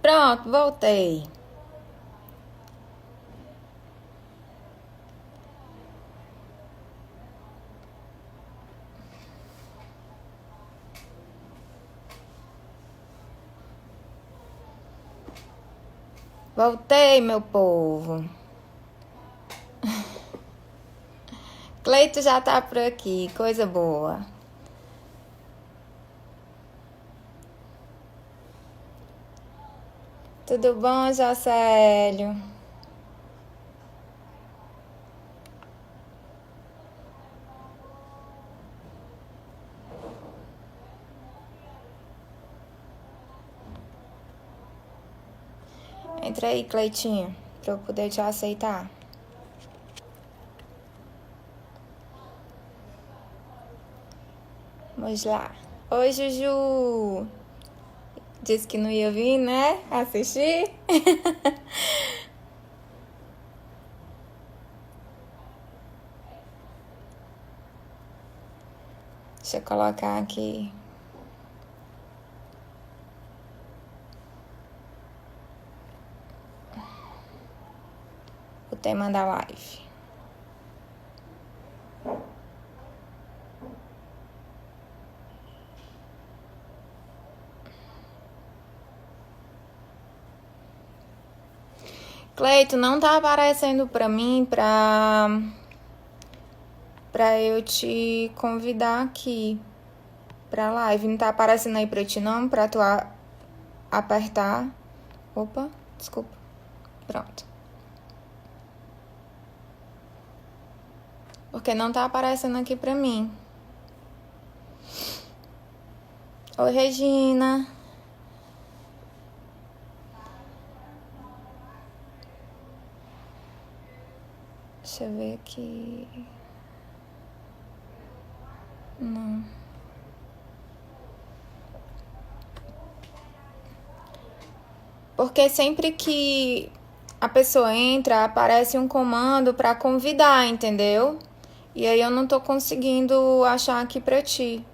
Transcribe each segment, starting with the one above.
Pronto, voltei. Voltei, meu povo. Cleito já tá por aqui, coisa boa. Tudo bom, Jocélio? Entra aí, Cleitinho, pra eu poder te aceitar. Vamos lá. Oi, Juju. Disse que não ia vir, né? Assistir? Deixa eu colocar aqui. O tema da live. Cleito, não tá aparecendo pra mim pra eu te convidar aqui pra live. Não tá aparecendo aí pra ti não? Pra tu apertar. Opa, desculpa. Pronto. Porque não tá aparecendo aqui pra mim. Oi, Regina. Deixa eu ver aqui. Não. Porque sempre que a pessoa entra, aparece um comando pra convidar, entendeu? E aí eu não tô conseguindo achar aqui pra ti.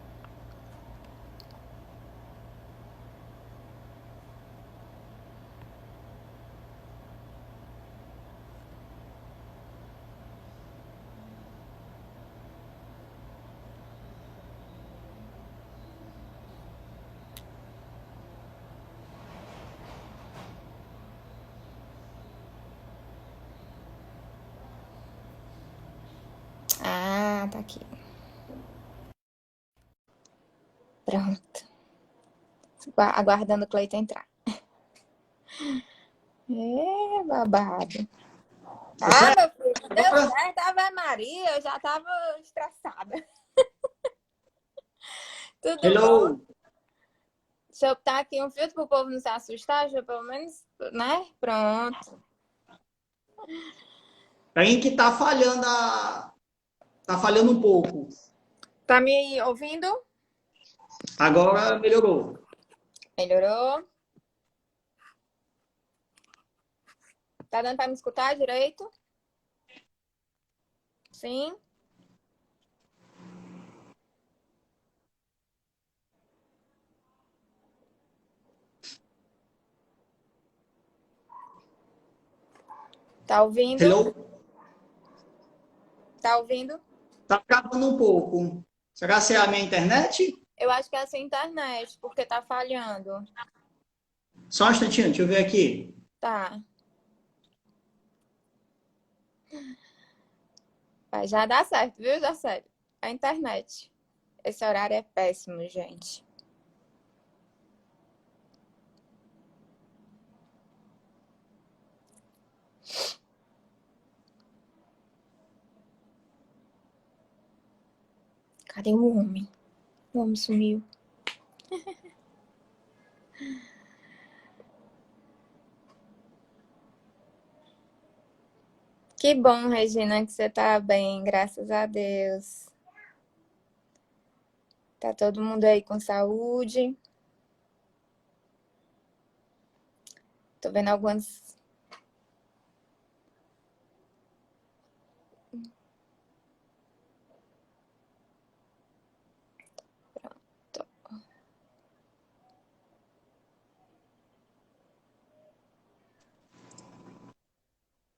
Ah, tá aqui. Pronto. Aguardando o Cleiton entrar. É, babado. Ah, meu filho, deu certo, Ave Maria, eu já tava estressada. Tudo bom? Hello! Deixa eu botar aqui um filtro pro povo não se assustar, deixa eu pelo menos, né? Pronto. Aí que tá falhando tá falhando um pouco. Tá me ouvindo? Agora melhorou. Melhorou? Tá dando pra me escutar direito? Sim? Tá ouvindo? Hello? Tá ouvindo? Tá travando um pouco. Será que é a minha internet? Eu acho que é a sua internet, porque tá falhando. Só um instantinho, deixa eu ver aqui. Tá. Vai já dar certo, viu, Jacélio? A internet. Esse horário é péssimo, gente. Cadê o homem? O homem sumiu. Que bom, Regina, que você tá bem, graças a Deus. Tá todo mundo aí com saúde. Tô vendo algumas. Pronto.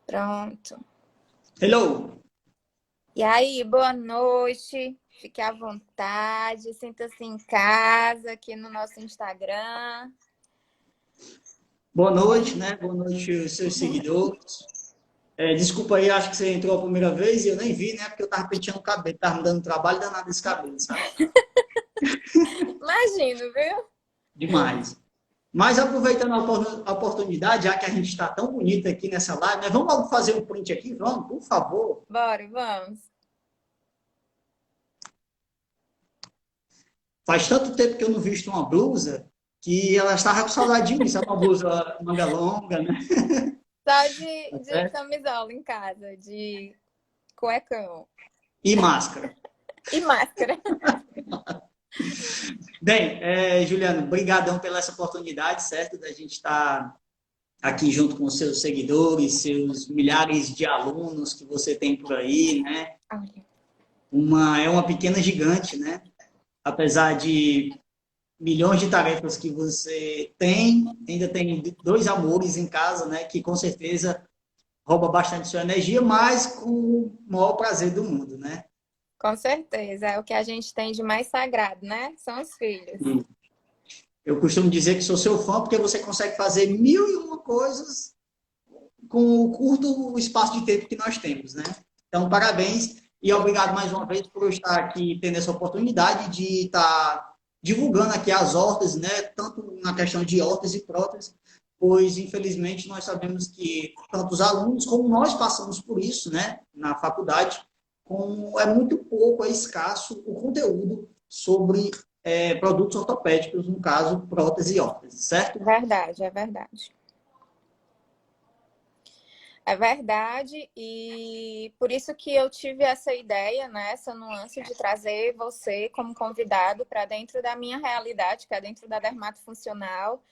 Pronto. Hello! E aí, boa noite. Fique à vontade, sinta-se em casa aqui no nosso Instagram. Boa noite, né? Boa noite aos seus seguidores. Desculpa aí, acho que você entrou a primeira vez e eu nem vi, né? Porque eu tava penteando o cabelo, tava me dando trabalho danado esse cabelo, sabe? Imagino, viu? Demais. Mas aproveitando a oportunidade, já que a gente está tão bonito aqui nessa live, né? Vamos logo fazer um print aqui, vamos, por favor. Bora, vamos. Faz tanto tempo que eu não visto uma blusa que ela estava com saudade de mim, sabe? Uma blusa manga longa, né? Só Tá de certo? camisola em casa, de cuecão E máscara. e máscara. Bem, Juliano, brigadão pela essa oportunidade, certo? Da gente estar aqui junto com os seus seguidores, seus milhares de alunos que você tem por aí, né? Olha, É uma pequena gigante, né? Apesar de milhões de tarefas que você tem, ainda tem dois amores em casa, né? Que com certeza rouba bastante sua energia, mas com o maior prazer do mundo, né? com certeza. É o que a gente tem de mais sagrado, né? São os filhos. Eu costumo dizer que sou seu fã porque você consegue fazer mil e uma coisas com o curto espaço de tempo que nós temos, né? Então, parabéns e obrigado mais uma vez por eu estar aqui tendo essa oportunidade de estar divulgando aqui as hortas, né? Tanto na questão de hortas e próteses, pois infelizmente nós sabemos que tanto os alunos como nós passamos por isso, né? Na faculdade, como é muito pouco, é escasso o conteúdo sobre produtos ortopédicos, no caso, prótese e órtese, certo? Verdade, é verdade. É verdade, e por isso que eu tive essa ideia, né, essa nuance de trazer você como convidado para dentro da minha realidade, que é dentro da dermatofuncional,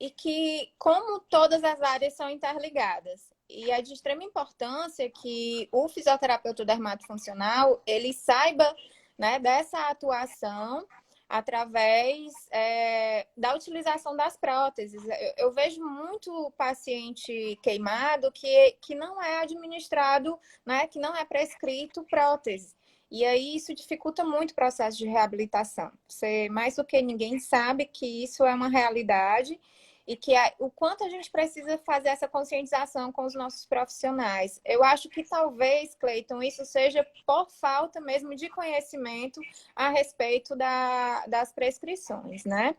e que, como todas as áreas são interligadas, e é de extrema importância que o fisioterapeuta dermatofuncional, ele saiba, né, dessa atuação através da utilização das próteses. Eu vejo muito paciente queimado que não é administrado, né, que não é prescrito prótese. E aí isso dificulta muito o processo de reabilitação. Você, mais do que ninguém, sabe que isso é uma realidade e que o quanto a gente precisa fazer essa conscientização com os nossos profissionais. Eu acho que talvez, Cleiton, isso seja por falta mesmo de conhecimento a respeito das prescrições, né?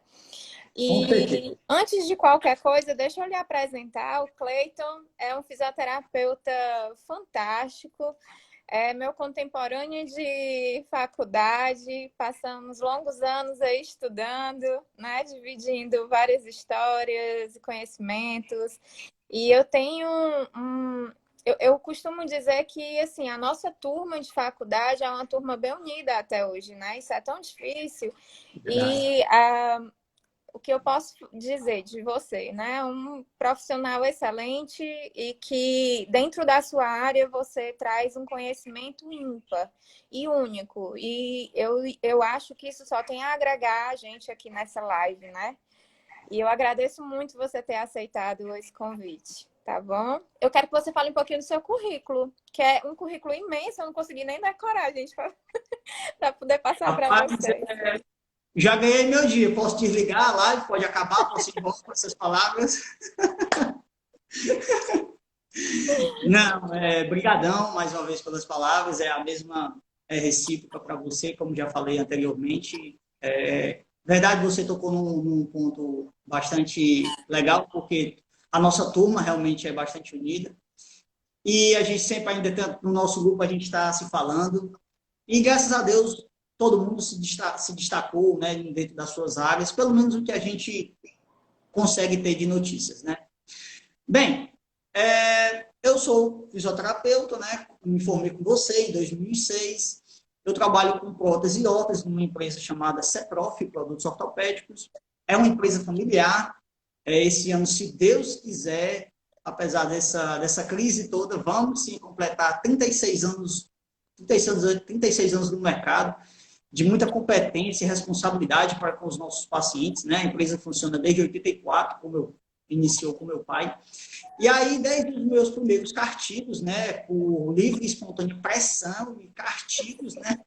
Com certeza. E antes de qualquer coisa, deixa eu lhe apresentar. O Cleiton é um fisioterapeuta fantástico, é meu contemporâneo de faculdade, passamos longos anos aí estudando, né, dividindo várias histórias e conhecimentos. E eu tenho eu costumo dizer que assim, a nossa turma de faculdade é uma turma bem unida até hoje, né? Isso é tão difícil. Verdade. E o que eu posso dizer de você, né? Um profissional excelente e que dentro da sua área você traz um conhecimento ímpar e único. E eu acho que isso só tem a agregar a gente aqui nessa live, né? E eu agradeço muito você ter aceitado esse convite, tá bom? Eu quero que você fale um pouquinho do seu currículo, que é um currículo imenso, eu não consegui nem decorar, gente, para poder passar para Rapaz, vocês. já ganhei meu dia. Posso desligar a live, pode acabar, posso ir embora com essas palavras. Não, brigadão mais uma vez pelas palavras. É a mesma recíproca para você, como já falei anteriormente. Verdade, você tocou num ponto bastante legal, porque a nossa turma realmente é bastante unida. E a gente sempre ainda tem, no nosso grupo a gente está se falando. E graças a Deus todo mundo se destacou, né, dentro das suas áreas, pelo menos o que a gente consegue ter de notícias, né? Bem, eu sou fisioterapeuta, né? Me formei com você em 2006. Eu trabalho com prótese e órtese numa empresa chamada Ceprof, Produtos Ortopédicos. É uma empresa familiar. Esse ano, se Deus quiser, apesar dessa crise toda, vamos sim completar 36 anos no mercado, de muita competência e responsabilidade para com os nossos pacientes, né? A empresa funciona desde 84, como eu iniciou com meu pai. E aí, desde os meus primeiros cartigos, né, por livre e espontânea pressão e cartigos, né,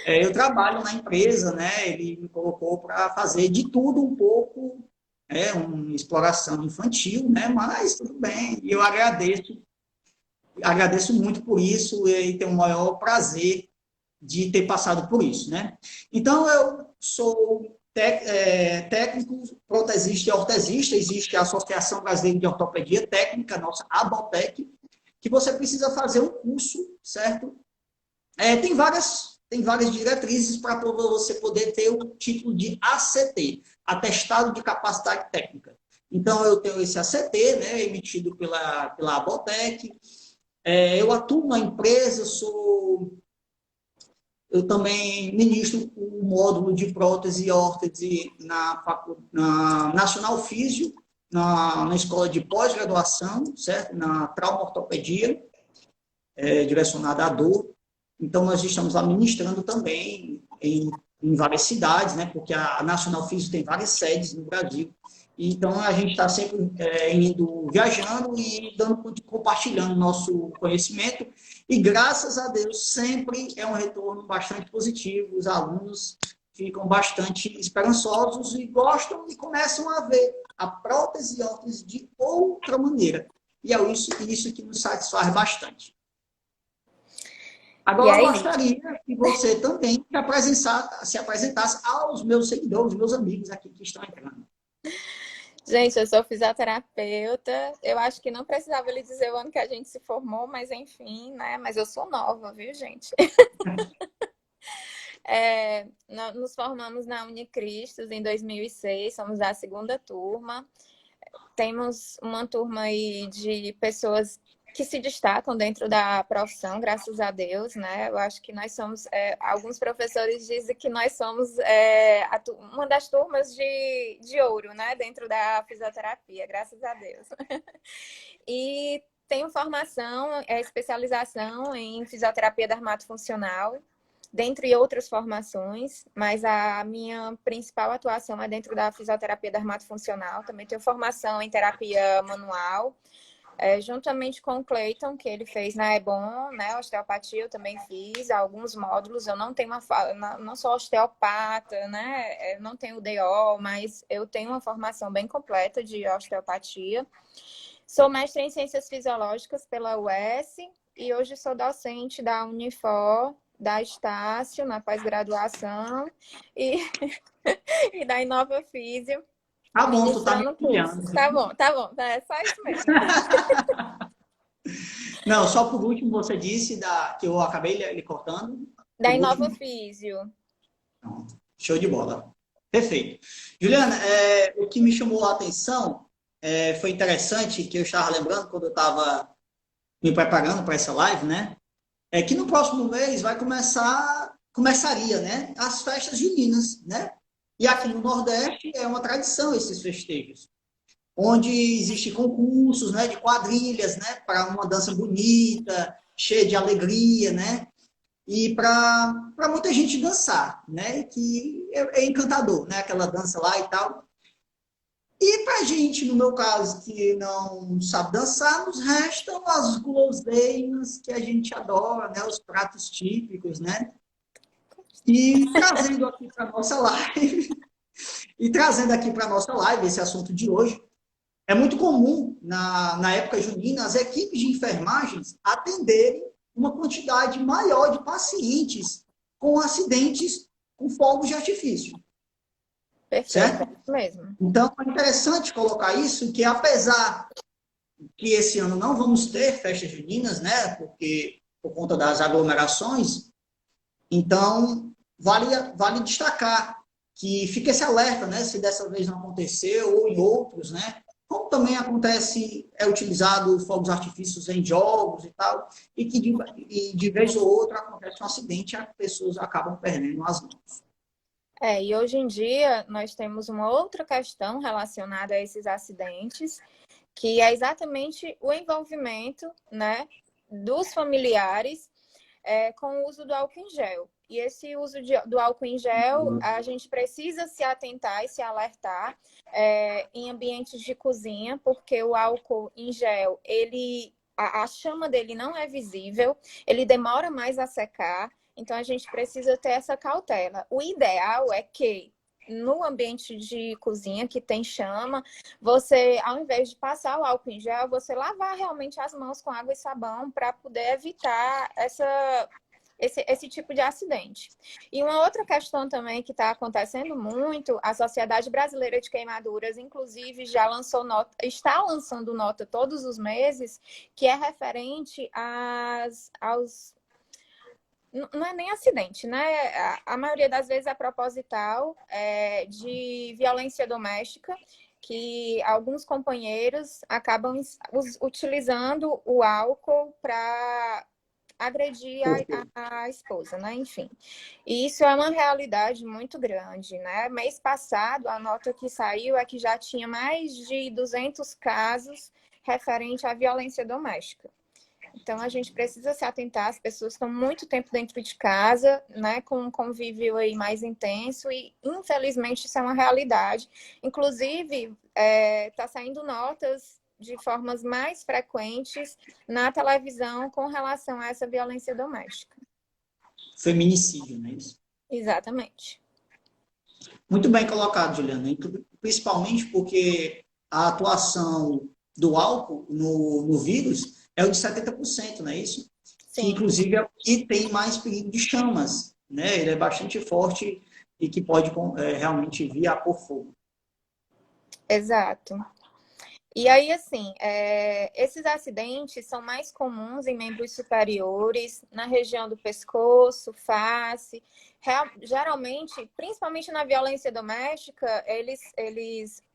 eu trabalho na empresa, né, ele me colocou para fazer de tudo um pouco, uma exploração infantil, né, mas tudo bem, e eu agradeço muito por isso e tenho o maior prazer de ter passado por isso, né. Então, eu sou técnico, protesista e ortesista, existe a Associação Brasileira de Ortopedia Técnica, nossa ABOTEC, que você precisa fazer um curso, certo? Tem várias diretrizes para você poder ter o título de ACT, Atestado de Capacidade Técnica. Então, eu tenho esse ACT, né, emitido pela ABOTEC, eu atuo na empresa, eu também ministro o módulo de prótese e órtese na Nacional Físio, na escola de pós-graduação, certo? Na trauma-ortopedia, direcionada à dor. Então, nós estamos administrando também em várias cidades, né? Porque a Nacional Físio tem várias sedes no Brasil. Então, a gente está sempre viajando e compartilhando nosso conhecimento. E, graças a Deus, sempre é um retorno bastante positivo. Os alunos ficam bastante esperançosos e gostam e começam a ver a prótese e órtese de outra maneira. E é isso que nos satisfaz bastante. Agora, eu gostaria que você também se apresentasse aos meus seguidores, meus amigos aqui que estão entrando. Gente, eu sou fisioterapeuta. Eu acho que não precisava lhe dizer o ano que a gente se formou, mas enfim, né? Mas eu sou nova, viu, gente? Nos formamos na Unicristos em 2006, somos da segunda turma. Temos uma turma aí de pessoas que se destacam dentro da profissão, graças a Deus, né? Eu acho que nós somos, alguns professores dizem que nós somos uma das turmas de ouro, né? Dentro da fisioterapia, graças a Deus. E tenho formação, especialização em fisioterapia dermatofuncional, dentre outras formações, mas a minha principal atuação é dentro da fisioterapia dermatofuncional. Também tenho formação em terapia manual, juntamente com o Cleiton, que ele fez na EBON, né, osteopatia, eu também fiz alguns módulos. Eu não tenho não sou osteopata, né, não tenho DO, mas eu tenho uma formação bem completa de osteopatia. Sou mestre em Ciências Fisiológicas pela UES e hoje sou docente da Unifor, da Estácio, na pós-graduação, e da Inova Físio. Tá bom, tu tá me humilhando. Tá bom, é só isso mesmo. Não, só por último, você disse que eu acabei lhe cortando. Da Inova Físio. Show de bola. Perfeito. Juliana, o que me chamou a atenção foi interessante, que eu estava lembrando quando eu estava me preparando para essa live, né? É que no próximo mês começaria, né, as festas juninas, né? E aqui no Nordeste é uma tradição esses festejos, onde existem concursos, né, de quadrilhas, né, para uma dança bonita, cheia de alegria, né? E para muita gente dançar, né? Que é encantador, né? Aquela dança lá e tal. E para gente, no meu caso, que não sabe dançar, nos restam as guloseimas que a gente adora, né? Os pratos típicos, né? E trazendo aqui para a nossa live, esse assunto de hoje, é muito comum, na época junina, as equipes de enfermagens atenderem uma quantidade maior de pacientes com acidentes com fogos de artifício. Perfeito, certo? É mesmo. Então, é interessante colocar isso, que apesar que esse ano não vamos ter festas juninas, né, por conta das aglomerações, então vale destacar que fica esse alerta, né, se dessa vez não aconteceu, ou em outros, né, como também acontece, utilizado fogos artifícios em jogos e tal, e que de vez ou outra acontece um acidente e as pessoas acabam perdendo as mãos. E hoje em dia nós temos uma outra questão relacionada a esses acidentes, que é exatamente o envolvimento, né, dos familiares com o uso do álcool em gel. E esse uso do álcool em gel, a gente precisa se atentar e se alertar em ambientes de cozinha, porque o álcool em gel, a chama dele não é visível, ele demora mais a secar, então a gente precisa ter essa cautela. O ideal é que no ambiente de cozinha que tem chama, você, ao invés de passar o álcool em gel, você lavar realmente as mãos com água e sabão para poder evitar esse tipo de acidente. E uma outra questão também que está acontecendo muito, a Sociedade Brasileira de Queimaduras, inclusive, já lançou nota, está lançando nota todos os meses, que é referente aos não é nem acidente, né? A maioria das vezes é proposital, de violência doméstica, que alguns companheiros acabam utilizando o álcool para agredir a esposa, né? Enfim. E isso é uma realidade muito grande, né? Mês passado, a nota que saiu é que já tinha mais de 200 casos referente à violência doméstica. Então, a gente precisa se atentar, as pessoas estão muito tempo dentro de casa, né, com um convívio aí mais intenso e, infelizmente, isso é uma realidade. Inclusive, está saindo notas de formas mais frequentes na televisão com relação a essa violência doméstica. Feminicídio, não é isso? Exatamente. Muito bem colocado, Juliana. Principalmente porque a atuação do álcool no vírus é o de 70%, não é isso? Sim. Que, inclusive, e tem mais perigo de chamas, né? Ele é bastante forte e que pode realmente vir a pôr fogo. Exato. E aí, assim, esses acidentes são mais comuns em membros superiores, na região do pescoço, face. Geralmente, principalmente na violência doméstica,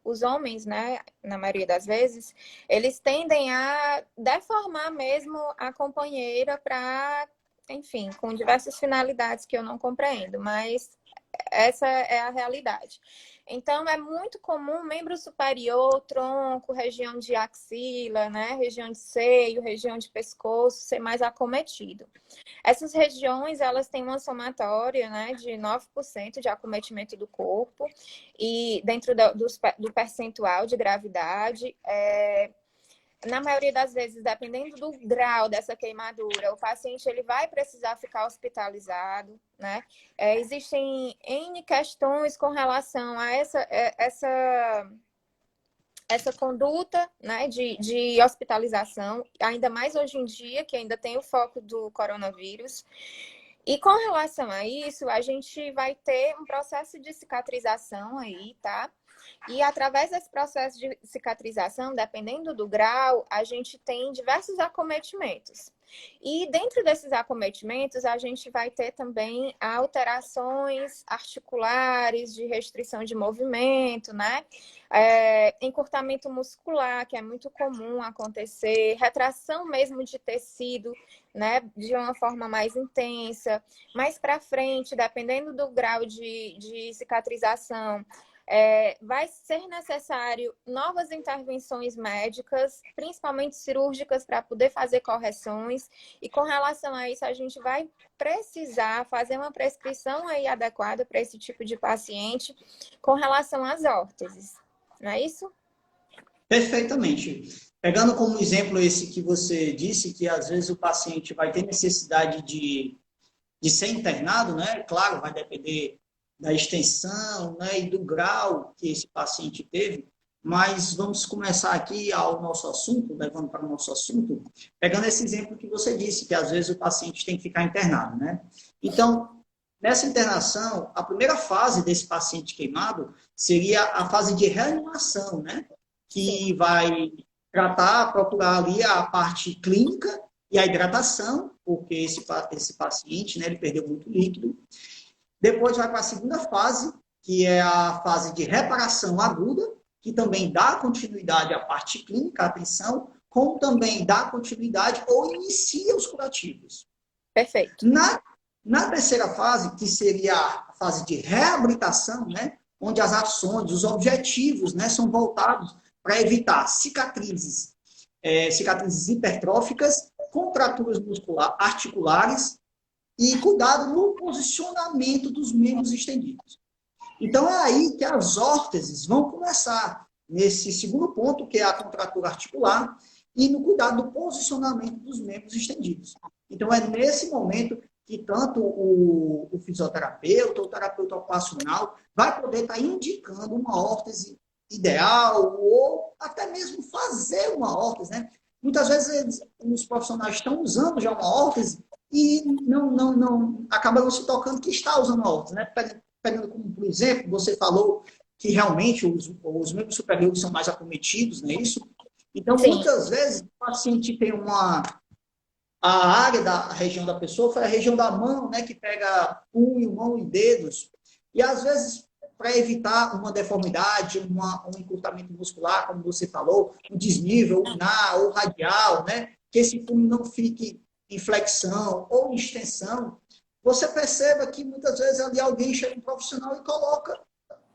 os homens, né, na maioria das vezes, eles tendem a deformar mesmo a companheira para, enfim, com diversas finalidades que eu não compreendo, mas essa é a realidade. Então, é muito comum membro superior, tronco, região de axila, né? Região de seio, região de pescoço ser mais acometido. Essas regiões, elas têm uma somatória, né, de 9% de acometimento do corpo e dentro do percentual de gravidade, na maioria das vezes, dependendo do grau dessa queimadura, o paciente ele vai precisar ficar hospitalizado, né? Existem N questões com relação a essa conduta, né, de hospitalização, ainda mais hoje em dia, que ainda tem o foco do coronavírus. E com relação a isso, a gente vai ter um processo de cicatrização aí, tá? E através desse processo de cicatrização, dependendo do grau, a gente tem diversos acometimentos. E dentro desses acometimentos, a gente vai ter também alterações articulares, de restrição de movimento, né? Encurtamento muscular, que é muito comum acontecer, retração mesmo de tecido, né? De uma forma mais intensa. Mais para frente, dependendo do grau de cicatrização, vai ser necessário novas intervenções médicas, principalmente cirúrgicas, para poder fazer correções. E com relação a isso, a gente vai precisar fazer uma prescrição aí adequada para esse tipo de paciente com relação às órteses. Não é isso? Perfeitamente. Pegando como exemplo esse que você disse, que às vezes o paciente vai ter necessidade de ser internado, né? Claro, vai depender da extensão, né, e do grau que esse paciente teve, mas vamos começar aqui ao nosso assunto, levando para o nosso assunto, pegando esse exemplo que você disse, que às vezes o paciente tem que ficar internado, né? Então, nessa internação, a primeira fase desse paciente queimado seria a fase de reanimação, né? Que vai procurar ali a parte clínica e a hidratação, porque esse paciente, né, ele perdeu muito líquido. Depois vai para a segunda fase, que é a fase de reparação aguda, que também dá continuidade à parte clínica, à atenção, como também dá continuidade ou inicia os curativos. Perfeito. Na terceira fase, que seria a fase de reabilitação, né, onde as ações, os objetivos, né, são voltados para evitar cicatrizes hipertróficas, contraturas articulares, e cuidado no posicionamento dos membros estendidos. Então, é aí que as órteses vão começar, nesse segundo ponto, que é a contratura articular, e no cuidado do posicionamento dos membros estendidos. Então, é nesse momento que tanto o fisioterapeuta, o terapeuta ocupacional, vai poder estar indicando uma órtese ideal, ou até mesmo fazer uma órtese, né? Muitas vezes os profissionais estão usando já uma órtese e acaba não se tocando que está usando uma órtese, né? Pegando como, por exemplo, você falou que realmente os membros superiores são mais acometidos, não é isso? Então, Sim. muitas vezes, o paciente tem a área da região da pessoa foi a região da mão, né, que pega punho, mão e dedos. E, às vezes, para evitar uma deformidade, um encurtamento muscular, como você falou, um desnível ulnar ou radial, né, que esse punho não fique em flexão ou em extensão, você perceba que, muitas vezes, ali alguém chega um profissional e coloca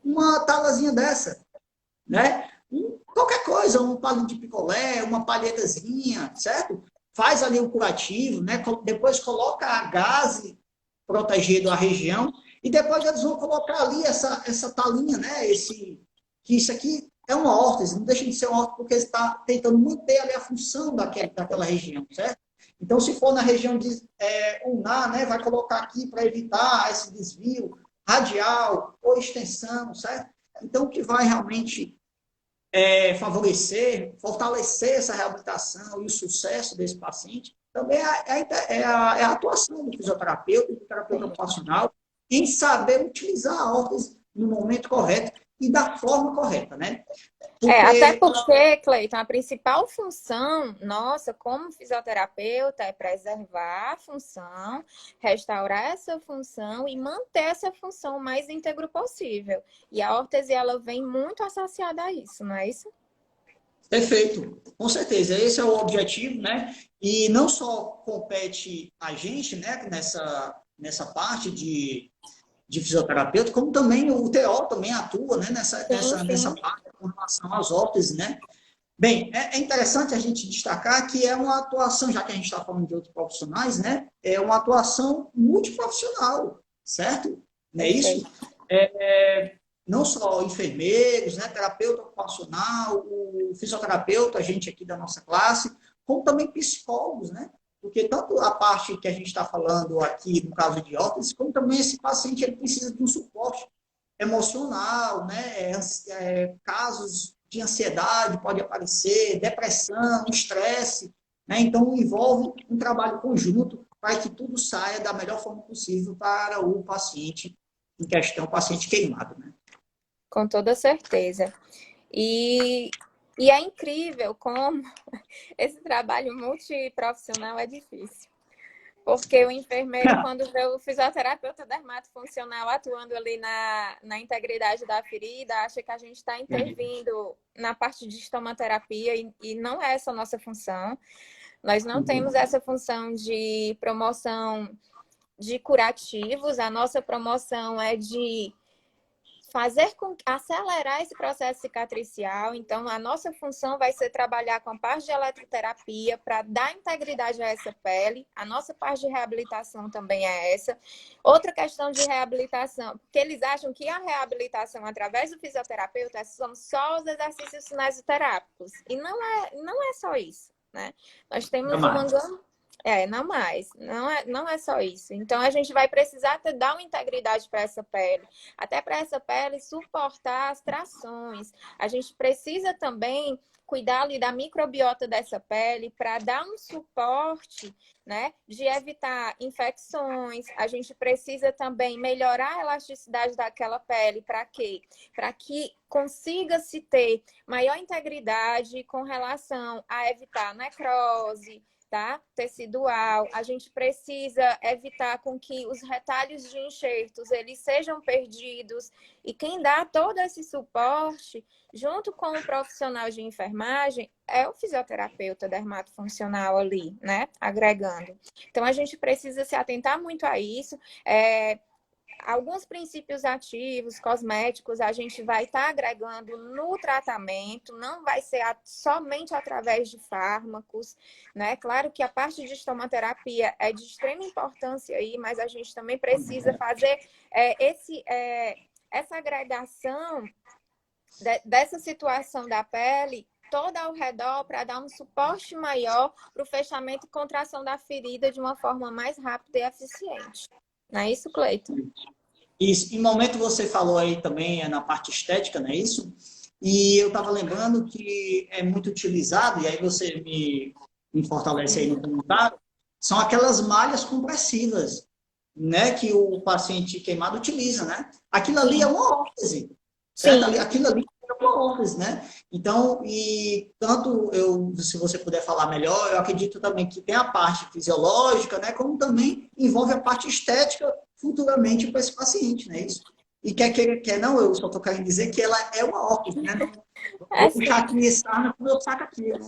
uma talazinha dessa, né? Qualquer coisa, um palito de picolé, uma palhetazinha, certo? Faz ali o curativo, né? Depois coloca a gaze protegendo a região e depois eles vão colocar ali essa talinha, né? Que isso aqui é uma órtese, não deixa de ser uma órtese porque está tentando manter ali a função daquela região, certo? Então, se for na região de ulnar, né? Vai colocar aqui para evitar esse desvio radial ou extensão, certo? Então, o que vai realmente favorecer, fortalecer essa reabilitação e o sucesso desse paciente, também é a atuação do fisioterapeuta e do terapeuta ocupacional em saber utilizar a órtese no momento correto e da forma correta, né? Até Porque porque, Cleiton, a principal função nossa como fisioterapeuta é preservar a função, restaurar essa função e manter essa função o mais íntegro possível. E a órtese, ela vem muito associada a isso, não é isso? Perfeito, com certeza, esse é o objetivo, né? E não só compete a gente, né, nessa parte de fisioterapeuta, como também o TO também atua, né, Sim, nessa sim. parte com relação às órteses, né? Bem, é interessante a gente destacar que é uma atuação, já que a gente está falando de outros profissionais, né? É uma atuação multiprofissional, certo? Não é isso? Perfeito. Não só enfermeiros, né? Terapeuta ocupacional, o fisioterapeuta, a gente aqui da nossa classe, como também psicólogos, né? Porque tanto a parte que a gente está falando aqui, no caso de órtese, como também esse paciente ele precisa de um suporte emocional, né? Casos de ansiedade pode aparecer, depressão, estresse, né? Então envolve um trabalho conjunto para que tudo saia da melhor forma possível para o paciente em questão, o paciente queimado, né? Com toda certeza. E, e é incrível como esse trabalho multiprofissional é difícil. Porque o enfermeiro, quando vê o fisioterapeuta dermatofuncional atuando ali na integridade da ferida, acha que a gente está intervindo na parte de estomaterapia e não é essa a nossa função. Nós não temos essa função de promoção de curativos, a nossa promoção é de acelerar esse processo cicatricial. Então, a nossa função vai ser trabalhar com a parte de eletroterapia para dar integridade a essa pele. A nossa parte de reabilitação também é essa. Outra questão de reabilitação, porque eles acham que a reabilitação através do fisioterapeuta são só os exercícios cinesioterápicos. E não é só isso, né? Nós temos uma gama. Não mais. Não é só isso. Então, a gente vai precisar dar uma integridade para essa pele. Até para essa pele suportar as trações. A gente precisa também cuidar ali da microbiota dessa pele para dar um suporte, né, de evitar infecções. A gente precisa também melhorar a elasticidade daquela pele. Para quê? Para que consiga-se ter maior integridade com relação a evitar necrose, tá? Tecidual. A gente precisa evitar com que os retalhos de enxertos eles sejam perdidos. E quem dá todo esse suporte, junto com o profissional de enfermagem, é o fisioterapeuta dermatofuncional ali, né? Agregando. Então, a gente precisa se atentar muito a isso. alguns princípios ativos, cosméticos, a gente vai estar agregando no tratamento, não vai ser somente através de fármacos, né? Claro que a parte de estomaterapia é de extrema importância aí, mas a gente também precisa fazer essa agregação dessa situação da pele toda ao redor para dar um suporte maior para o fechamento e contração da ferida de uma forma mais rápida e eficiente. Não é isso, Cleiton? Isso. Em momento você falou aí também na parte estética, não é isso? E eu estava lembrando que é muito utilizado, e aí você me fortalece aí no comentário, são aquelas malhas compressivas, né, que o paciente queimado utiliza, né? Aquilo ali é uma órtese, certo? Sim. Aquilo ali é uma órtese, né? Então, e tanto se você puder falar melhor, eu acredito também que tem a parte fisiológica, né, como também envolve a parte estética futuramente para esse paciente, né? Isso. E quer não, eu só estou querendo dizer que ela é uma órtese, né? Não vou puxar aqui esse sarna quando eu saco aqui, né?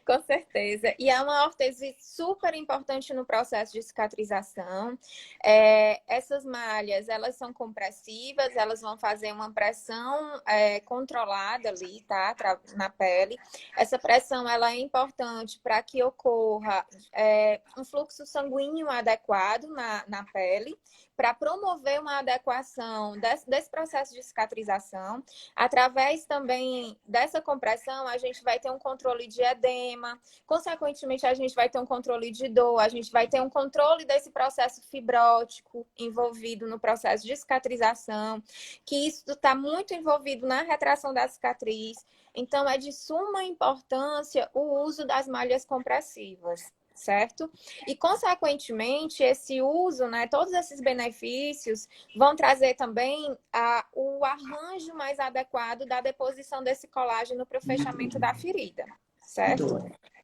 Com certeza. E é uma ortese super importante no processo de cicatrização. Essas malhas, elas são compressivas, elas vão fazer uma pressão controlada ali, tá? Na pele. Essa pressão, ela é importante para que ocorra um fluxo sanguíneo adequado na pele, para promover uma adequação desse processo de cicatrização. Através também dessa compressão, a gente vai ter um controle de edema, consequentemente, a gente vai ter um controle de dor, a gente vai ter um controle desse processo fibrótico envolvido no processo de cicatrização, que isso está muito envolvido na retração da cicatriz. Então, é de suma importância o uso das malhas compressivas. Certo? E, consequentemente, esse uso, né, todos esses benefícios vão trazer também o arranjo mais adequado da deposição desse colágeno para o fechamento da ferida, certo?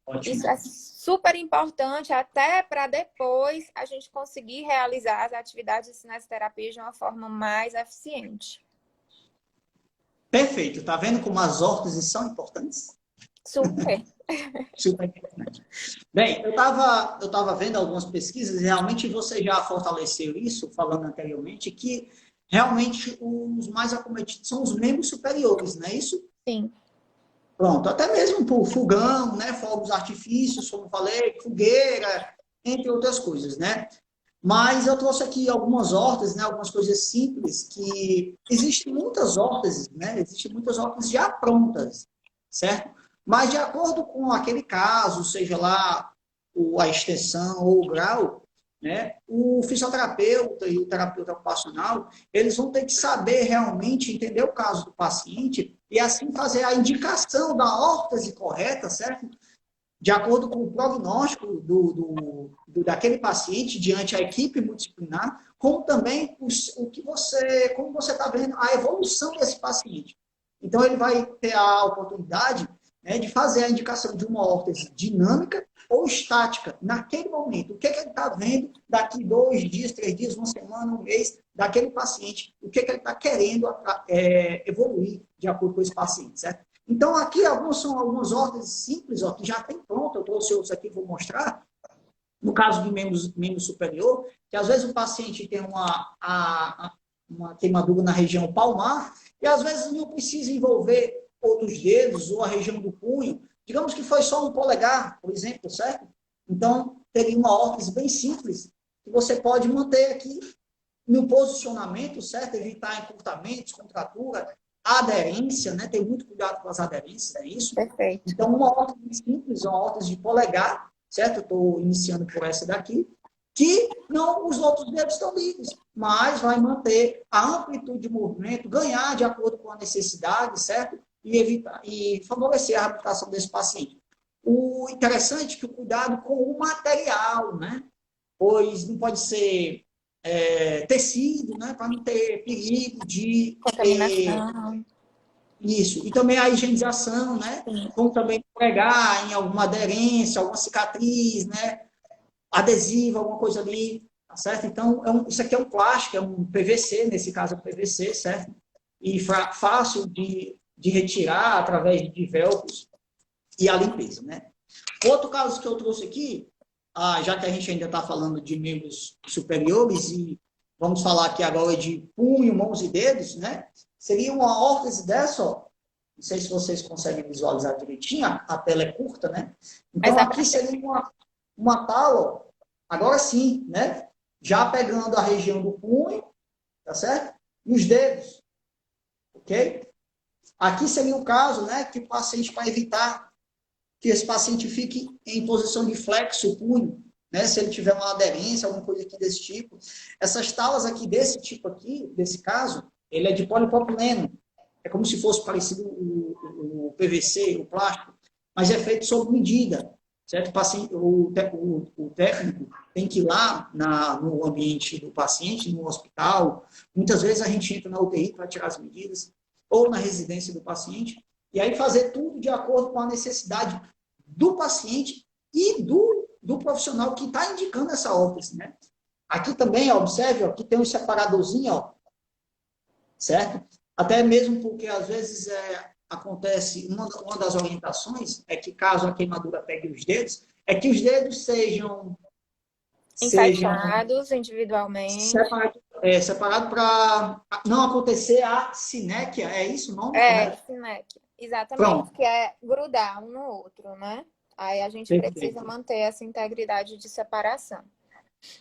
Ótimo. Isso é super importante até para depois a gente conseguir realizar as atividades de cinesioterapia de uma forma mais eficiente. Perfeito. Tá vendo como as órteses são importantes? Super. Super importante. Bem, eu tava vendo algumas pesquisas e realmente você já fortaleceu isso, falando anteriormente, que realmente os mais acometidos são os membros superiores, não é isso? Sim. Pronto, até mesmo por fogão, né, fogos artifícios, como falei, fogueira, entre outras coisas, né? Mas eu trouxe aqui algumas órteses, né, algumas coisas simples, que existem muitas órteses, né? Existem muitas órteses já prontas, certo? Mas de acordo com aquele caso, seja lá a extensão ou o grau, né, o fisioterapeuta e o terapeuta ocupacional, eles vão ter que saber realmente entender o caso do paciente e assim fazer a indicação da órtese correta, certo? De acordo com o prognóstico daquele paciente diante a equipe multidisciplinar, como também como você está vendo a evolução desse paciente. Então, ele vai ter a oportunidade, né, de fazer a indicação de uma órtese dinâmica ou estática naquele momento. O que ele está vendo daqui 2 dias, 3 dias, uma semana, um mês, daquele paciente, o que ele está querendo evoluir de acordo com esse paciente, certo? Então, aqui são algumas órteses simples, ó, que já tem pronto, eu trouxe outros aqui, vou mostrar. No caso de membro superior, que às vezes o paciente tem uma queimadura na região palmar, e às vezes não precisa envolver outros dedos ou a região do punho. Digamos que foi só um polegar, por exemplo, certo? Então, teria uma órtese bem simples, que você pode manter aqui no posicionamento, certo? Evitar encurtamentos, contratura, aderência, né? Tem muito cuidado com as aderências, é isso? Perfeito. Então, uma órtese simples, uma órtese de polegar, certo? Eu estou iniciando por essa daqui, que não, os outros dedos estão livres, mas vai manter a amplitude de movimento, ganhar de acordo com a necessidade, certo? E favorecer a reabilitação desse paciente. O interessante é que o cuidado com o material, né? Pois não pode ser tecido, né? Para não ter perigo de contaminação. Isso. E também a higienização, né? Sim. Como também pregar em alguma aderência, alguma cicatriz, né? Adesivo, alguma coisa ali, tá certo? Então, isso aqui é um plástico, é um PVC, nesse caso é um PVC, certo? E fácil de retirar através de velcros e a limpeza, né? Outro caso que eu trouxe aqui, já que a gente ainda está falando de membros superiores, e vamos falar aqui agora de punho, mãos e dedos, né? Seria uma órtese dessa, ó. Não sei se vocês conseguem visualizar direitinho, a tela é curta, né? Mas Então, aqui seria uma tala, ó. Agora sim, né? Já pegando a região do punho, tá certo? E os dedos, ok? Aqui seria o caso, né, que o paciente, para evitar que esse paciente fique em posição de flexo o punho, né, se ele tiver uma aderência, alguma coisa aqui desse tipo. Essas talas aqui, desse tipo aqui, desse caso, ele é de polipropileno. É como se fosse parecido o PVC, o plástico, mas é feito sob medida, certo? O técnico tem que ir lá no ambiente do paciente, no hospital. Muitas vezes a gente entra na UTI para tirar as medidas, ou na residência do paciente, e aí fazer tudo de acordo com a necessidade do paciente e do profissional que está indicando essa órtese, né? Aqui também, ó, observe, ó, aqui tem um separadorzinho, ó, certo? Até mesmo porque, às vezes, acontece, uma das orientações é que, caso a queimadura pegue os dedos, é que os dedos sejam encaixados individualmente. separado para não acontecer a sinéquia, é isso o nome correto? Sinéquia. Exatamente, Pronto, que é grudar um no outro, né? Aí a gente precisa perfeito. manter essa integridade de separação.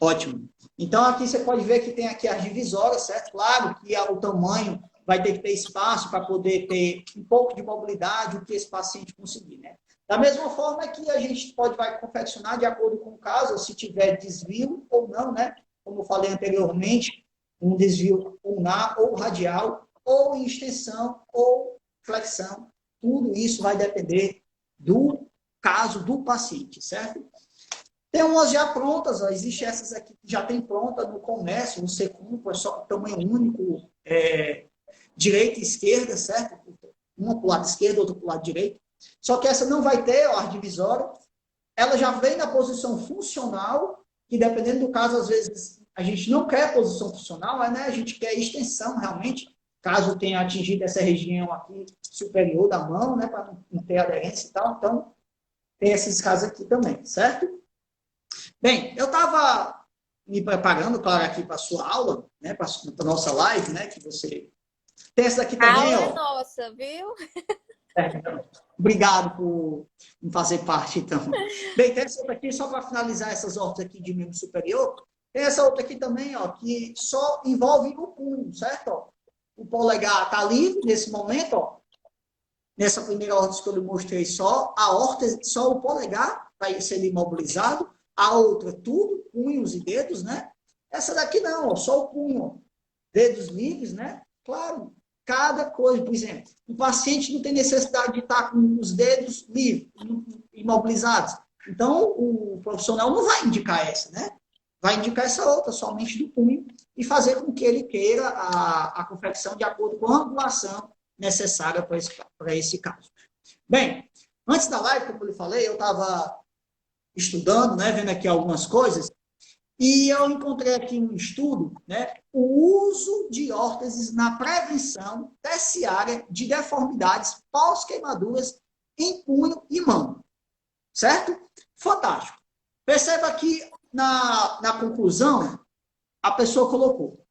Ótimo. Então, aqui você pode ver que tem aqui as divisórias, certo? Claro que o tamanho vai ter que ter espaço para poder ter um pouco de mobilidade, o que esse paciente conseguir, né? Da mesma forma que a gente vai confeccionar de acordo com o caso, se tiver desvio ou não, né? Como eu falei anteriormente, um desvio ulnar ou radial, ou em extensão ou flexão. Tudo isso vai depender do caso do paciente, certo? Tem umas já prontas, ó. Existem essas aqui que já tem pronta no comércio, no Secumpo, é só tamanho único, direita e esquerda, certo? Uma para o lado esquerdo, outra para o lado direito. Só que essa não vai ter ó, a divisória. Ela já vem na posição funcional, que dependendo do caso, às vezes a gente não quer posição funcional, né? A gente quer extensão realmente, caso tenha atingido essa região aqui superior da mão, né? Para não ter aderência e tal. Então, tem esses casos aqui também, certo? Bem, eu estava me preparando, claro, aqui para a sua aula, né, para a nossa live, né, que você tem essa daqui A também, aula é ó. nossa, viu? Então, obrigado por fazer parte, então. Bem, tem essa outra aqui, só para finalizar essas hortas aqui de membro superior, tem essa outra aqui também, ó, que só envolve o punho, certo? Ó, o polegar está livre nesse momento, ó. Nessa primeira horta que eu lhe mostrei só, a horta, só o polegar vai ser imobilizado, a outra tudo, punhos e dedos, né? Essa daqui não, ó, só o punho, dedos livres, né? Claro, cada coisa, por exemplo, o paciente não tem necessidade de estar com os dedos livres, imobilizados. Então, o profissional não vai indicar essa, né? Vai indicar essa outra, somente do punho, e fazer com que ele queira a confecção de acordo com a angulação necessária para esse caso. Bem, antes da live, como eu lhe falei, eu estava estudando, né, vendo aqui algumas coisas, e eu encontrei aqui um estudo, né, o uso de órteses na prevenção terciária de deformidades pós-queimaduras em punho e mão. Certo? Fantástico. Perceba que na conclusão, a pessoa colocou: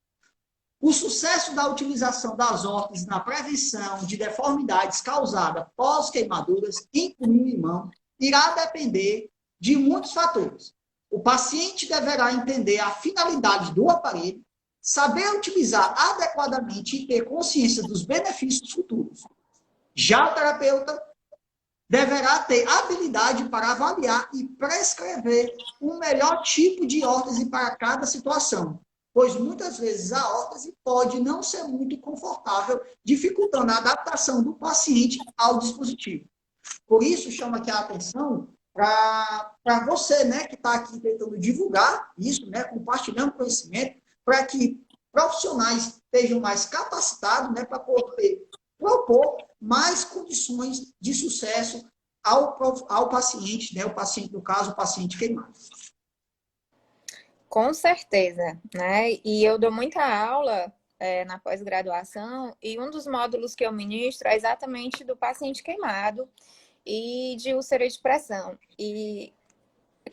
o sucesso da utilização das órteses na prevenção de deformidades causadas pós-queimaduras em punho e mão irá depender de muitos fatores. O paciente deverá entender a finalidade do aparelho, saber utilizar adequadamente e ter consciência dos benefícios futuros. Já o terapeuta deverá ter habilidade para avaliar e prescrever o melhor tipo de órtese para cada situação, pois muitas vezes a órtese pode não ser muito confortável, dificultando a adaptação do paciente ao dispositivo. Por isso, chama aqui a atenção para você, né, que está aqui tentando divulgar isso, né, compartilhando conhecimento, para que profissionais estejam mais capacitados, né, para poder propor mais condições de sucesso ao paciente, né, o paciente, no caso, o paciente queimado. Com certeza, né? E eu dou muita aula na pós-graduação e um dos módulos que eu ministro é exatamente do paciente queimado e de úlcera de pressão. E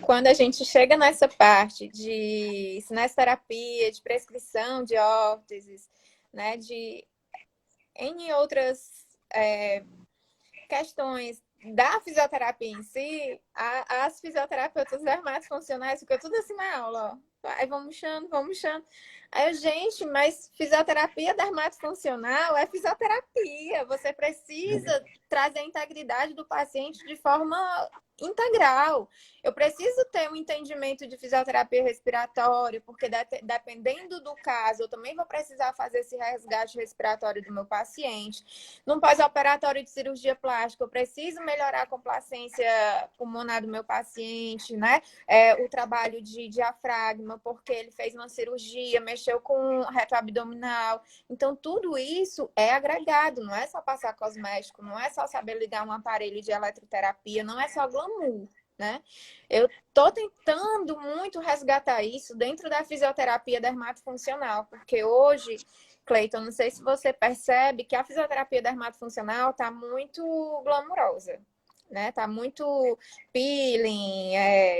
quando a gente chega nessa parte de cinesterapia, de prescrição de órteses, né, de N outras questões da fisioterapia em si, as fisioterapeutas dermatofuncionais ficam tudo assim na aula, ó. Aí vamos murchando, vamos murchando. Aí eu, gente, mas fisioterapia dermatofuncional é fisioterapia. Você precisa trazer a integridade do paciente de forma integral. Eu preciso ter um entendimento de fisioterapia respiratória, porque dependendo do caso, eu também vou precisar fazer esse resgate respiratório do meu paciente. No pós-operatório de cirurgia plástica, eu preciso melhorar a complacência pulmonar do meu paciente, né? O trabalho de diafragma, porque ele fez uma cirurgia, mexeu com o reto abdominal. Então, tudo isso é agregado, não é só passar cosmético, não é só saber ligar um aparelho de eletroterapia, não é só glamour, né? Eu tô tentando muito resgatar isso dentro da fisioterapia dermatofuncional, porque hoje, Cleiton, não sei se você percebe que a fisioterapia dermatofuncional tá muito glamurosa, né? Tá muito peeling,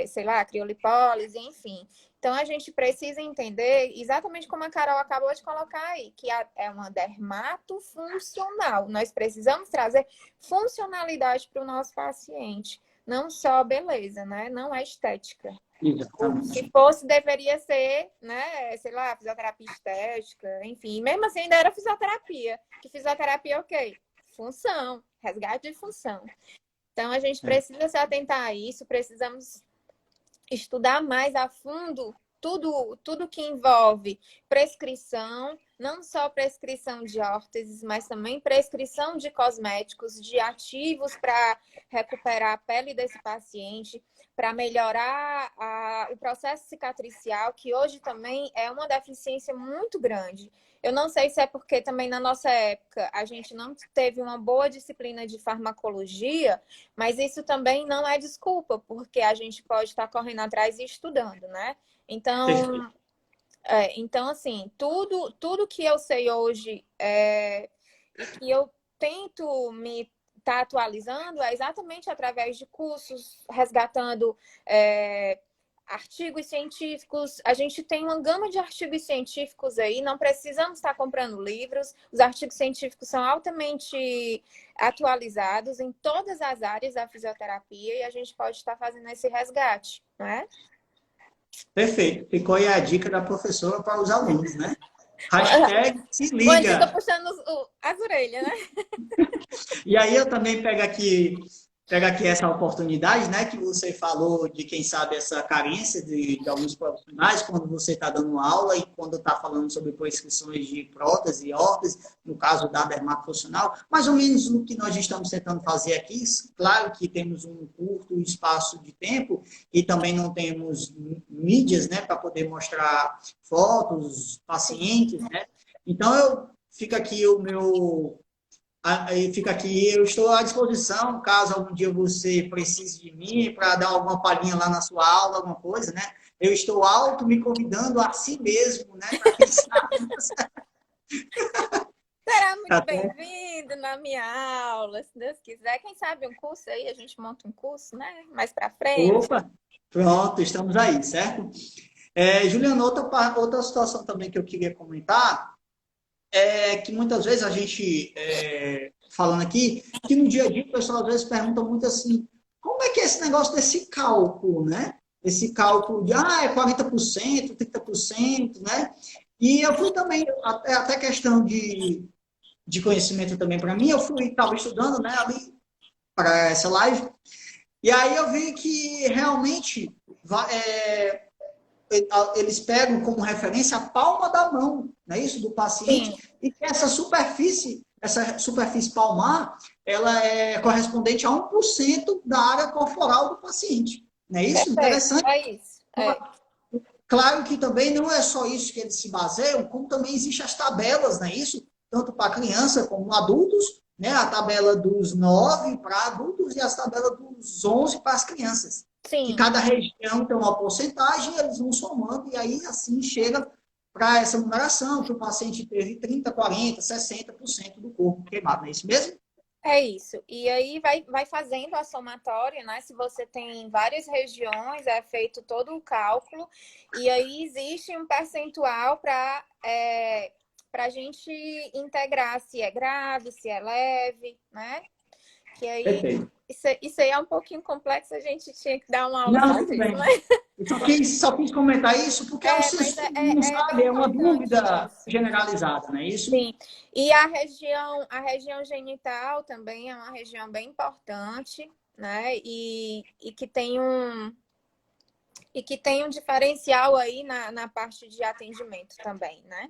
sei lá, criolipólise, enfim. Então, a gente precisa entender exatamente como a Carol acabou de colocar aí, que é uma dermatofuncional. Nós precisamos trazer funcionalidade para o nosso paciente, não só beleza, né? Não é estética. Exatamente. Se fosse, deveria ser, né? Sei lá, fisioterapia estética, enfim. Mesmo assim, ainda era fisioterapia. Que fisioterapia é o quê? Função, resgate de função. Então, a gente precisa se atentar a isso, precisamos estudar mais a fundo tudo que envolve prescrição, não só prescrição de órteses, mas também prescrição de cosméticos, de ativos para recuperar a pele desse paciente, para melhorar o processo cicatricial, que hoje também é uma deficiência muito grande. Eu não sei se é porque também na nossa época a gente não teve uma boa disciplina de farmacologia, mas isso também não é desculpa, porque a gente pode estar correndo atrás e estudando, né? Então, assim, tudo que eu sei hoje e que eu tento me estar atualizando é exatamente através de cursos, resgatando artigos científicos. A gente tem uma gama de artigos científicos aí, não precisamos estar comprando livros. Os artigos científicos são altamente atualizados em todas as áreas da fisioterapia e a gente pode estar fazendo esse resgate, não é? Perfeito. Ficou aí a dica da professora para os alunos, né? Hashtag se Uma dica liga. puxando as orelhas, né? E aí eu também pego aqui essa oportunidade, né, que você falou de, quem sabe, essa carência de alguns profissionais quando você está dando aula e quando está falando sobre prescrições de prótese e órtese, no caso da dermatofuncional, mais ou menos o que nós estamos tentando fazer aqui. Claro que temos um curto espaço de tempo e também não temos mídias, né, para poder mostrar fotos, pacientes, né? Então, fica aqui o meu... Aí fica aqui, eu estou à disposição, caso algum dia você precise de mim para dar alguma palhinha lá na sua aula, alguma coisa, né? Eu estou auto me convidando a si mesmo, né? Para quem sabe. Será muito Tá bom? bem-vindo na minha aula, se Deus quiser. Quem sabe um curso aí, a gente monta um curso, né? Mais para frente. Opa, pronto, estamos aí, certo? Juliana, outra situação também que eu queria comentar é que muitas vezes a gente, falando aqui, que no dia a dia o pessoal às vezes pergunta muito assim, como é que é esse negócio desse cálculo, né? Esse cálculo de, é 40%, 30%, né? E eu fui também, até questão de conhecimento também para mim, estava estudando, né, ali para essa live, e aí eu vi que realmente eles pegam como referência a palma da mão, não é isso, do paciente, Sim, e que essa superfície palmar, ela é correspondente a 1% da área corporal do paciente. Não é isso? perfeito. Interessante. É isso. Claro que também não é só isso que eles se baseiam, como também existem as tabelas, não é isso? Tanto para criança como adultos, né? A tabela dos 9 para adultos e as tabelas dos 11 para as crianças. Que Sim, cada região tem uma porcentagem, eles vão somando, e aí assim chega para essa numeração, que o paciente teve 30, 40, 60% do corpo queimado, não é isso mesmo? É isso. E aí vai fazendo a somatória, né? Se você tem várias regiões, é feito todo o cálculo, e aí existe um percentual para a gente integrar se é grave, se é leve, né? Que aí Perfeito. isso aí é um pouquinho complexo, a gente tinha que dar uma aula Não, só tudo disso, bem. mas Eu só quis comentar isso porque é o mas senso comum, é sabe? bem É uma importante dúvida isso. generalizada, não é isso? Sim, e a região genital também é uma região bem importante, né? E que tem um diferencial aí na parte de atendimento também, né?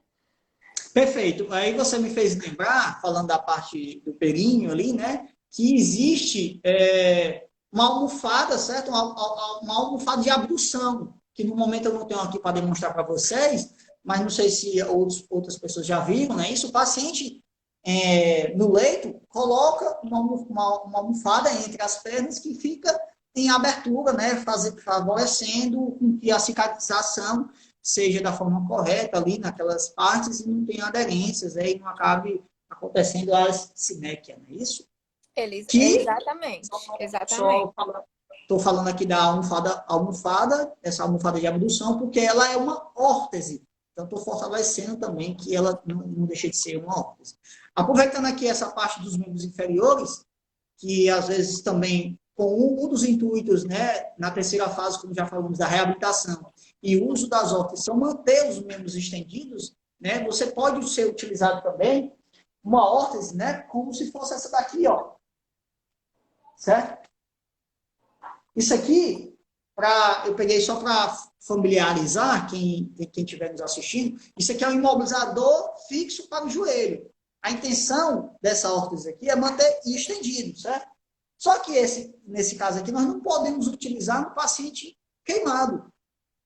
Perfeito. Aí você me fez lembrar, falando da parte do períneo ali, né? Que existe uma almofada, certo? Uma almofada de abdução, que no momento eu não tenho aqui para demonstrar para vocês, mas não sei se outras pessoas já viram, né? Isso, o paciente no leito coloca uma almofada entre as pernas que fica em abertura, né? Favorecendo com que a cicatrização seja da forma correta ali naquelas partes e não tenha aderências, aí não acabe acontecendo a sinéquia, não é isso? Que Exatamente, exatamente. só estou falando aqui da almofada, essa almofada de abdução, porque ela é uma órtese. Então, estou fortalecendo também que ela não deixa de ser uma órtese. Aproveitando aqui essa parte dos membros inferiores, que às vezes também, com um dos intuitos, né, na terceira fase, como já falamos, da reabilitação, e o uso das órteses são manter os membros estendidos, né, você pode ser utilizado também uma órtese, né, como se fosse essa daqui, ó, certo? Isso aqui, eu peguei só para familiarizar quem estiver nos assistindo, isso aqui é um imobilizador fixo para o joelho. A intenção dessa órtese aqui é manter estendido, certo? Só que nesse caso aqui, nós não podemos utilizar no paciente queimado,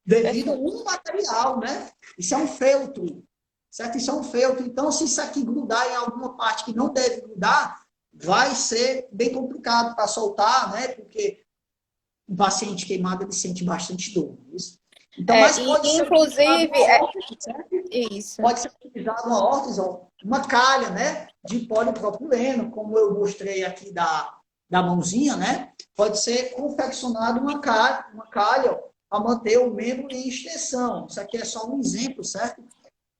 devido a Perfeito. um material, né? Isso é um feltro, certo? Isso é um feltro. Então, se isso aqui grudar em alguma parte que não deve grudar, vai ser bem complicado para soltar, né? Porque o paciente queimado, ele sente bastante dor. Isso. Então, mas E pode ser utilizado inclusive, uma órtese, certo? isso. Pode ser utilizado uma órtese, uma calha, né? De polipropileno, como eu mostrei aqui da mãozinha, né? Pode ser confeccionado uma calha para manter o membro em extensão. Isso aqui é só um exemplo, certo?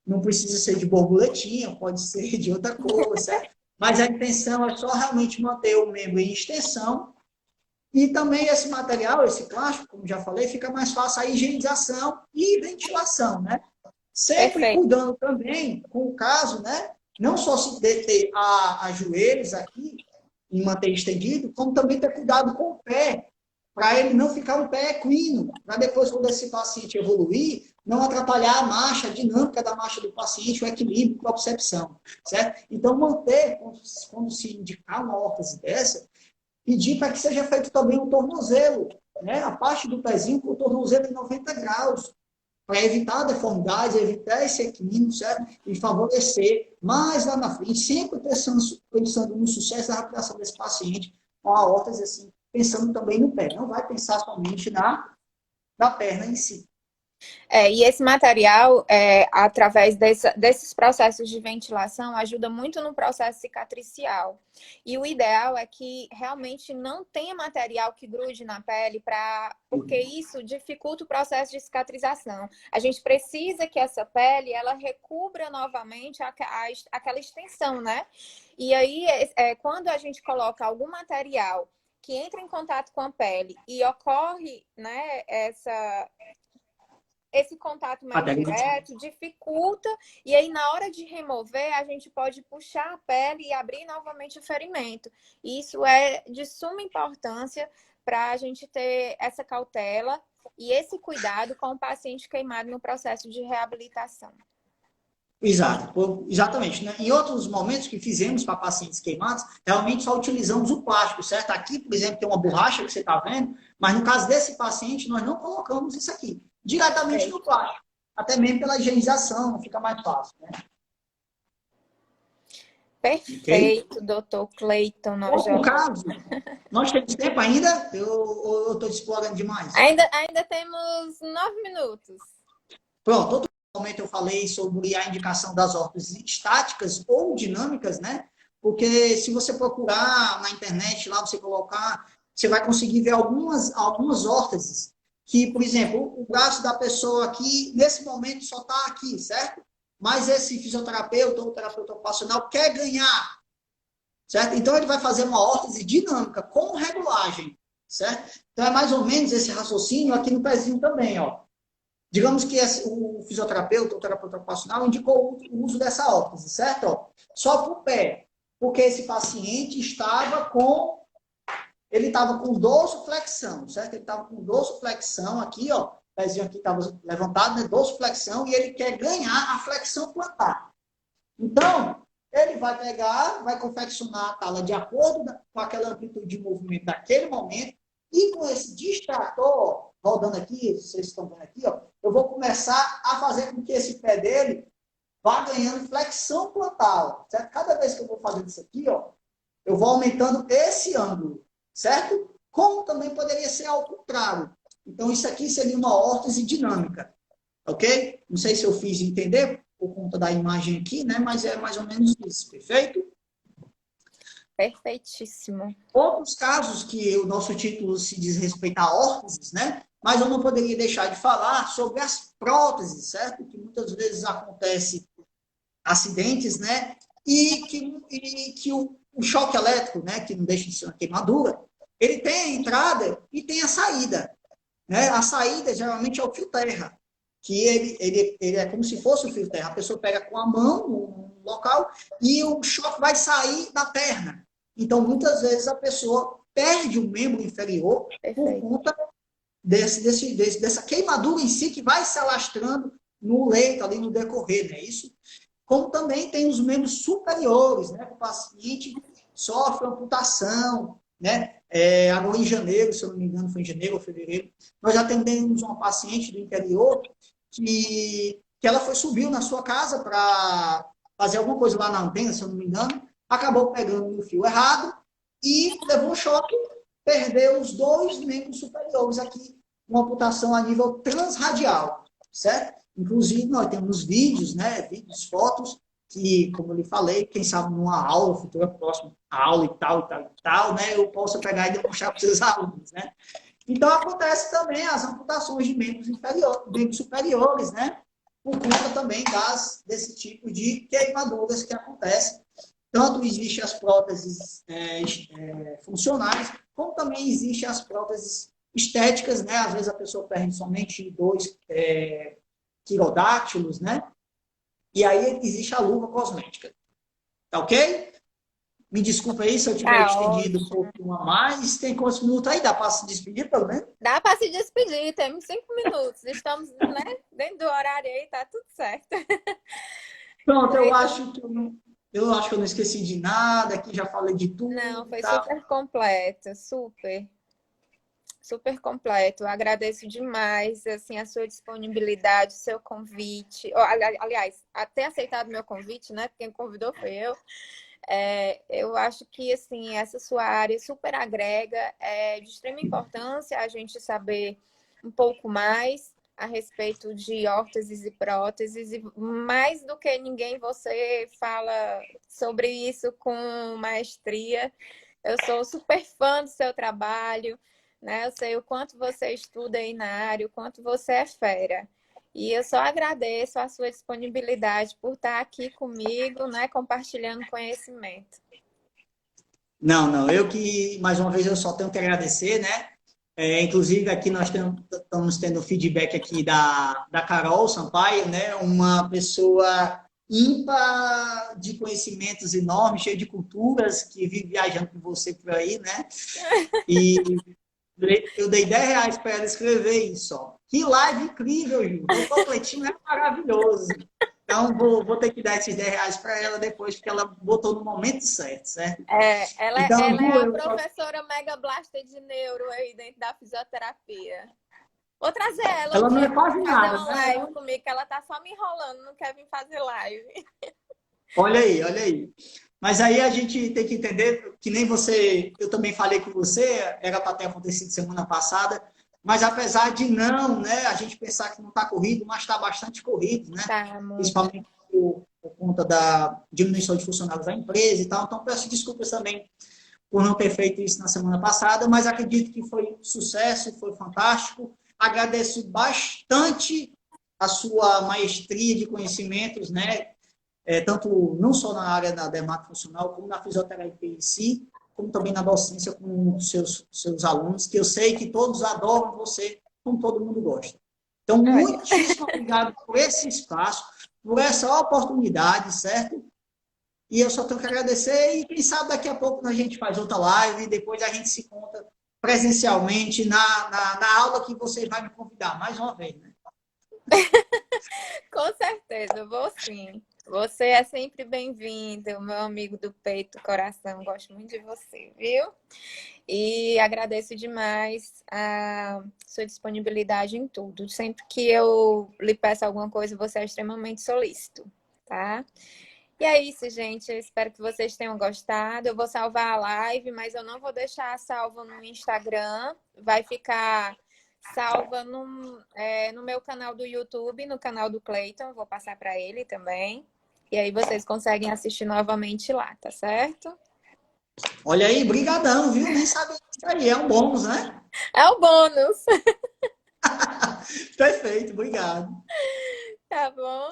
Não precisa ser de borboletinha, pode ser de outra cor, certo? Mas a intenção é só realmente manter o membro em extensão. E também esse material, esse plástico, como já falei, fica mais fácil a higienização e ventilação, né? Sempre Perfeito. cuidando também com o caso, né? Não só se deter a joelhos aqui e manter estendido, como também ter cuidado com o pé, para ele não ficar um pé equino, para depois, quando esse paciente evoluir, não atrapalhar a marcha, a dinâmica da marcha do paciente, o equilíbrio, a percepção, certo? Então, manter, quando se indicar uma órtese dessa, pedir para que seja feito também o tornozelo, né? A parte do pezinho com o tornozelo em 90 graus, para evitar deformidades, evitar esse equilíbrio, certo? E favorecer mais lá na frente, sempre pensando no sucesso da recuperação desse paciente com a órtese, assim, pensando também no pé. Não vai pensar somente na perna em si. E esse material, através desses processos de ventilação, ajuda muito no processo cicatricial. E o ideal é que realmente não tenha material que grude na pele, porque isso dificulta o processo de cicatrização. A gente precisa que essa pele ela recubra novamente aquela extensão, né? E aí, quando a gente coloca algum material que entra em contato com a pele e ocorre, né, esse contato mais direto dificulta, e aí na hora de remover, a gente pode puxar a pele e abrir novamente o ferimento. E isso é de suma importância para a gente ter essa cautela e esse cuidado com o paciente queimado no processo de reabilitação. Exato, exatamente. Né? Em outros momentos que fizemos para pacientes queimados, realmente só utilizamos o plástico, certo? Aqui, por exemplo, tem uma borracha que você está vendo, mas no caso desse paciente, nós não colocamos isso aqui, diretamente no plástico, até mesmo pela higienização, fica mais fácil. Né? Perfeito, okay? Dr. Cleiton. No caso, nós temos tempo ainda? Eu estou explorando demais? Ainda temos 9 minutos. Pronto, outro momento eu falei sobre a indicação das órteses estáticas ou dinâmicas, né? Porque se você procurar na internet, lá você colocar, você vai conseguir ver algumas órteses que, por exemplo, o braço da pessoa aqui, nesse momento, só está aqui, certo? Mas esse fisioterapeuta ou terapeuta ocupacional quer ganhar, certo? Então, ele vai fazer uma órtese dinâmica com regulagem, certo? Então, é mais ou menos esse raciocínio aqui no pezinho também, ó. Digamos que o fisioterapeuta ou terapeuta ocupacional indicou o uso dessa órtese, certo? Ó, só para o pé, porque esse paciente ele estava com dorsoflexão, certo? Ele estava com dorsoflexão aqui, ó, o pezinho aqui estava levantado, né? Dorsoflexão, e ele quer ganhar a flexão plantar. Então, ele vai pegar, vai confeccionar a tala de acordo com aquela amplitude de movimento daquele momento, e com esse distrator, rodando aqui, vocês estão vendo aqui, ó, eu vou começar a fazer com que esse pé dele vá ganhando flexão plantar, certo? Cada vez que eu vou fazendo isso aqui, ó, eu vou aumentando esse ângulo, certo? Como também poderia ser ao contrário. Então, isso aqui seria uma órtese dinâmica, ok? Não sei se eu fiz entender por conta da imagem aqui, né? Mas é mais ou menos isso, perfeito? Perfeitíssimo. Outros casos que o nosso título se diz respeito a órteses, né? Mas eu não poderia deixar de falar sobre as próteses, certo? Que muitas vezes acontece acidentes, né? E que o choque elétrico, né? Que não deixa de ser uma queimadura, ele tem a entrada e tem a saída, né? A saída geralmente é o fio terra, que ele é como se fosse o fio terra. A pessoa pega com a mão no local e o choque vai sair da perna. Então, muitas vezes a pessoa perde o membro inferior por conta dessa queimadura em si que vai se alastrando no leito, ali no decorrer, né? Isso. Como também tem os membros superiores, né? O paciente sofre amputação, né? Agora em janeiro, se eu não me engano, foi em janeiro ou fevereiro, nós já atendemos uma paciente do interior que ela subiu na sua casa para fazer alguma coisa lá na antena, se eu não me engano, acabou pegando no fio errado e levou um choque, perdeu os dois membros superiores aqui, uma amputação a nível transradial, certo? Inclusive, nós temos vídeos, né? Vídeos, fotos, que, como eu lhe falei, quem sabe numa aula, futura próxima aula e tal, né? Eu posso pegar e demonstrar para os seus alunos, né? Então, acontece também as amputações de membros superiores, né? Por conta também desse tipo de queimaduras que acontecem. Tanto existem as próteses funcionais, como também existem as próteses estéticas, né? Às vezes a pessoa perde somente dois quirodáctilos, né? E aí existe a luva cosmética. Tá ok? Me desculpa aí se eu tiver estendido um pouquinho a mais. Tem quantos minutos aí? Dá para se despedir, pelo menos? Dá para se despedir, temos 5 minutos. Estamos, né, dentro do horário aí, tá tudo certo. Pronto, eu acho que eu não esqueci de nada, aqui já falei de tudo. Não, foi tá? super completo, super. Super completo. Eu agradeço demais assim, a sua disponibilidade, o seu convite. Aliás, até aceitado o meu convite, né? Quem convidou foi eu. Eu acho que assim, essa sua área super agrega, é de extrema importância a gente saber um pouco mais a respeito de órteses e próteses, e mais do que ninguém você fala sobre isso com maestria. Eu sou super fã do seu trabalho, né? Eu sei o quanto você estuda aí na área, o quanto você é fera. E eu só agradeço a sua disponibilidade por estar aqui comigo, né, compartilhando conhecimento. Não, eu que, mais uma vez, eu só tenho que agradecer, né? Inclusive, aqui nós estamos tendo feedback aqui da Carol Sampaio, né? Uma pessoa ímpar de conhecimentos enormes, cheia de culturas, que vive viajando com você por aí, né? E eu dei R$ 10 para ela escrever isso, ó. Que live incrível, Ju. O completinho é maravilhoso. Então, vou ter que dar esses R$ 10 para ela depois, porque ela botou no momento certo, certo? Então, Ela Ju, é a professora Mega Blaster de neuro aí dentro da fisioterapia. Vou trazer ela um ela não dia é quase para fazer nada, uma né? live comigo, que ela tá só me enrolando, não quer vir fazer live. Olha aí, olha aí. Mas aí a gente tem que entender que nem você, eu também falei com você, era para ter acontecido semana passada, mas apesar de não, né, a gente pensar que não está corrido, mas está bastante corrido, né? Tá, muito. Principalmente por conta da diminuição de funcionários da empresa e tal. Então, peço desculpas também por não ter feito isso na semana passada, mas acredito que foi um sucesso, foi fantástico. Agradeço bastante a sua maestria de conhecimentos, né? Tanto não só na área da dermatofuncional, como na fisioterapia em si, como também na docência com os seus alunos, que eu sei que todos adoram você, como todo mundo gosta. Então, muitíssimo obrigado por esse espaço, por essa oportunidade, certo? E eu só tenho que agradecer e quem sabe daqui a pouco a gente faz outra live e depois a gente se encontra presencialmente na aula que você vai me convidar mais uma vez, né? Com certeza, vou sim. Você é sempre bem-vindo, meu amigo do peito, coração. Gosto muito de você, viu? E agradeço demais a sua disponibilidade em tudo. Sempre que eu lhe peço alguma coisa, você é extremamente solícito, tá? E é isso, gente. Eu espero que vocês tenham gostado. Eu vou salvar a live, mas eu não vou deixar salva no Instagram. Vai ficar salva no meu canal do YouTube, no canal do Cleiton. Vou passar para ele também. E aí vocês conseguem assistir novamente lá, tá certo? Olha aí, brigadão, viu? Nem sabia disso aí, é um bônus, né? É o bônus, Perfeito, obrigado. tá bom?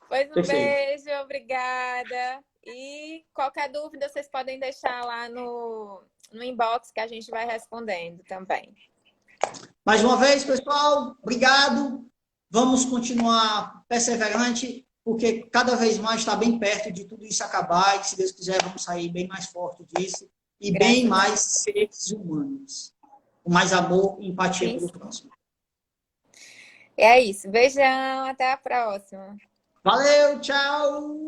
Pois um Perfeito. beijo, obrigada. E qualquer dúvida vocês podem deixar lá no inbox que a gente vai respondendo também. Mais uma vez, pessoal, obrigado. Vamos continuar perseverante, porque cada vez mais está bem perto de tudo isso acabar e, se Deus quiser, vamos sair bem mais forte disso e bem mais seres humanos, com mais amor e empatia pelo próximo. É isso. Beijão, até a próxima. Valeu, tchau!